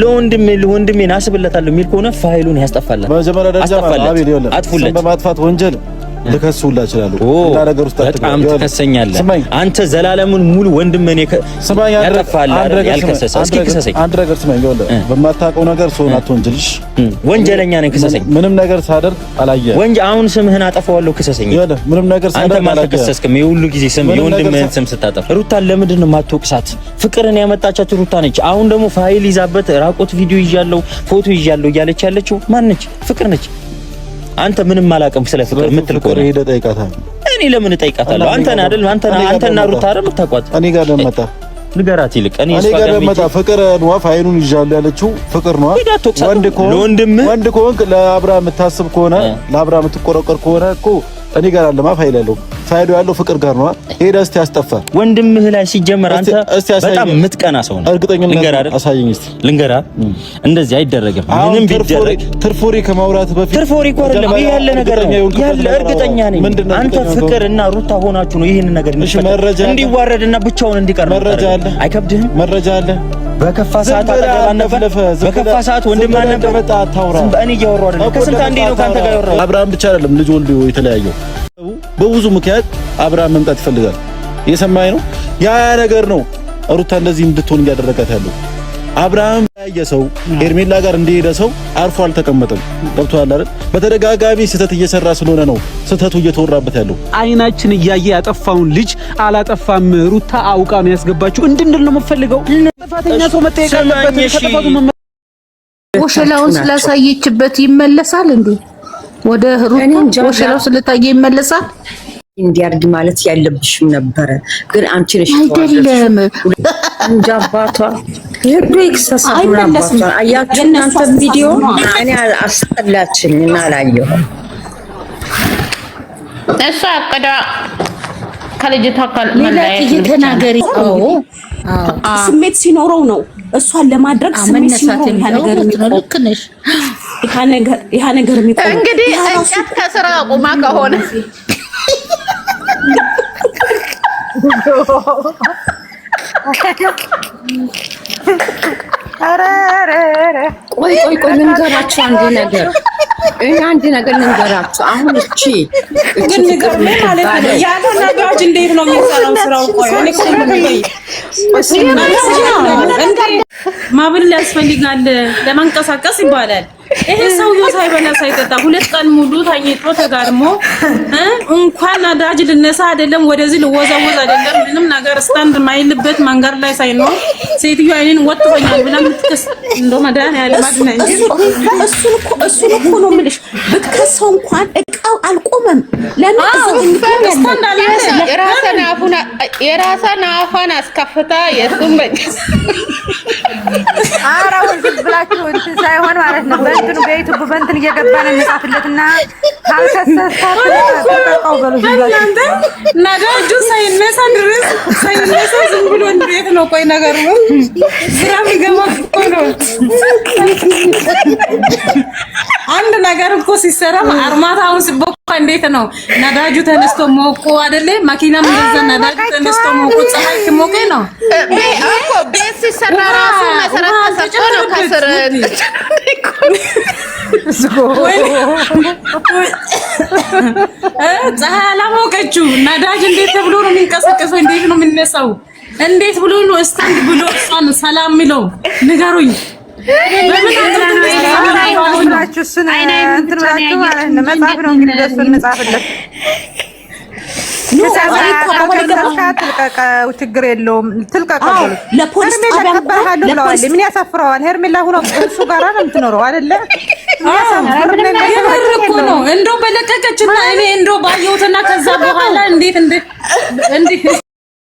ለወንድሜ ናስብለታለሁ የሚል ከሆነ ፋይሉን ያስጠፋል። መጀመሪያ ደረጃ አቤል ይወለ በማጥፋት ወንጀል ልከሱላ ይችላል እና ነገር ውስጥ በጣም ትከሰኛለህ አንተ ዘላለሙን ሙሉ ወንድሜ ያጠፋል ያልከሰሰ እስኪ ክሰሰኝ አንድ ነገር ስማኝ ይወለ በማታውቀው ነገር ሰውን አትወንጅልሽ ወንጀለኛ ነኝ ክሰሰኝ ምንም ነገር ሳደርግ አላየህ ወንጀል አሁን ስምህን አጠፋዋለሁ ክሰሰኝ ይወለ ምንም ነገር ሳደርግ አንተ ማልከሰስከም የሁሉ ጊዜ ስም የወንድምህን ስም ስታጠፋ ሩታን ለምንድን ነው የማትወቅሳት ፍቅርን ያመጣቻት ሩታ ነች አሁን ደግሞ ፋይል ይዛበት ራቆት ቪዲዮ ይያለው ፎቶ ይያለው እያለች ያለችው ማን ነች ፍቅር ነች አንተ ምንም ማላቀም ስለ ፍቅር ምትል ቆረ ሄደ ጠይቃታል እኔ ለምን ጠይቃታለሁ አንተ ነህ አይደል አንተና ሩታ አይደል የምታቋጥ እኔ ጋር ለመጣ ንገራት ይልቅ እኔ ጋር ለመጣ ፍቅር ነው ፋይሉን ይዣለሁ ያለችው ፍቅር ነው ወንድ ኮንክ ለአብርሃም የምታስብ ከሆነ ለአብርሃም የምትቆረቆር ከሆነ እኮ እኔ ጋር አለማ ፋይል ያለው ፋይሉ ያለው ፍቅር ጋር ነው ሄዳ እስቲ ያስጠፋ ወንድምህ ላይ ሲጀመር አንተ በጣም ምትቀና ሰው ነው እርግጠኛም አሳየኝ እስቲ ልንገራ እንደዚህ አይደረግም ምንም ቢደረግ ትርፎሪ ከማውራት በፊት ትርፎሪ እኮ አይደለም ይሄ ያለ ነገር ነው ያለ እርግጠኛ ነኝ አንተ ፍቅርና ሩታ ሆናችሁ ነው ይሄን ነገር እንዲዋረድና ብቻውን እንዲቀር መረጃ አለ አይከብድህም መረጃ አለ በከፋ ሰዓት አጠገባነፈ በከፋ ሰዓት ወንድማና በመጣ አታውራ በእኔ እያወራሁ አይደለም ከስንት አንዴ ነው ካንተ ጋር ያወራው አብርሃም ብቻ አይደለም ልጅ ወልዶ የተለያየው በብዙ ምክንያት አብርሃም መምጣት ይፈልጋል እየሰማኸኝ ነው ያ ነገር ነው ሩታ እንደዚህ እንድትሆን እያደረጋት ያለው አብርሃም ያየሰው ሄርሜላ ጋር እንደሄደ ሰው አርፎ አልተቀመጠም ገብቶሃል አይደል በተደጋጋሚ ስህተት እየሰራ ስለሆነ ነው ስህተቱ እየተወራበት ያለው አይናችን እያየ ያጠፋውን ልጅ አላጠፋም ሩታ አውቃ ነው ያስገባችሁ እንድንል ነው የምፈልገው ጥፋተኛ ሰው መጠየቅ አለበት ከተፋቱ ወሸላውን ስላሳየችበት ይመለሳል እንዴ ወደ ሩታ ወሸላው ስለታየ ይመለሳል እንዲያርግ ማለት ያለብሽም ነበር ግን አንቺ ነሽ አይደለም እንጃባቷ ይሄዱ ኤክሰሳይዝ አባቷ አያችሁ እናንተ ቪዲዮ እኔ አስጠላችኝና አላየሁ እሷ አቀዳ ከልጅቷ ማለት እየተናገሪ ስሜት ሲኖረው ነው እሷን ለማድረግ ስሜት ሲኖረው ያ ነገር የሚቆም እንግዲህ እንጨት ከስራ ቆማ ከሆነ ቆይ ልንገራችሁ አንድ ነገር ልንገራችሁ አሁን እቺ ግን ነገር ማለት ነው ያለ ነጋጅ እንዴት ነው የሚሰራው ስራው ቆይ እኔ ማብል ያስፈልጋል ለማንቀሳቀስ ይባላል ይሄ ሰውዬው ሳይበላ ሳይጠጣ 2 ቀን ሙሉ ታኝቶ ተጋድሞ እንኳን ነዳጅ ልነሳ አይደለም ወደዚህ ልወዛወዝ አይደለም ምንም ነገር ስታንድ ማይልበት መንገድ ላይ ሳይኖር ሴትዮ አይኔን ወጥቶኛል ብላ ምትከስ እንደማዳን ያለ ማድና እንጂ እሱን እኮ ነው የምልሽ ብትከሰው እንኳን እቃው አልቆመም ለምን ስታንድ አለ የራስን አፋን አስከፍታ የሱም በጭስ አራው ዝብላችሁ እንትን ሳይሆን ማለት ነው በእንትኑ በዩቲዩብ በእንትን እየገባን እንጻፍለትና ካልከሰሳት ተጠቃው በሉዝላችሁ ነዳጁ ሳይነሳ ድረስ ሳይነሳ ዝም ብሎ እንዴት ነው ቆይ ነገሩ ስራ የሚገማ እኮ ነው አንድ ነገር እኮ ሲሰራ አርማታውን ሲቦካ እንዴት ነው ነዳጁ ተነስቶ ሞቆ አይደለ መኪናም እንደዛ ነዳጁ ተነስቶ ሞቆ ፀሐይ ከሞቀ ነው እኮ ቤት ሲሰራ ራሱ መሰረት ተሰርቶ ነው ከስር ፀሐይ አላሞቀችው ነዳጅ እንዴት ተብሎ ነው የሚንቀሳቀሰው እንዴት ነው የሚነሳው እንዴት ብሎ ነው ስታንድ ብሎ እሷን ሰላም ሚለው ንገሩኝ በምን አይናችሁ እሱን እንትን ብላችሁ ማለት ነው መጽሐፍ ነው እንግዲህ ደሱን እንጻፍለት ችግር የለውም ትልቀቀው ለፖሊስ ጣቢያ ምን ያሳፍረዋል ሄርሜላ ሆኖ እሱ ጋር ነው የምትኖረው አይደለ ነው እንደው በለቀቀችና እኔ እንደው ባየሁትና ከዛ በኋላ እንዴት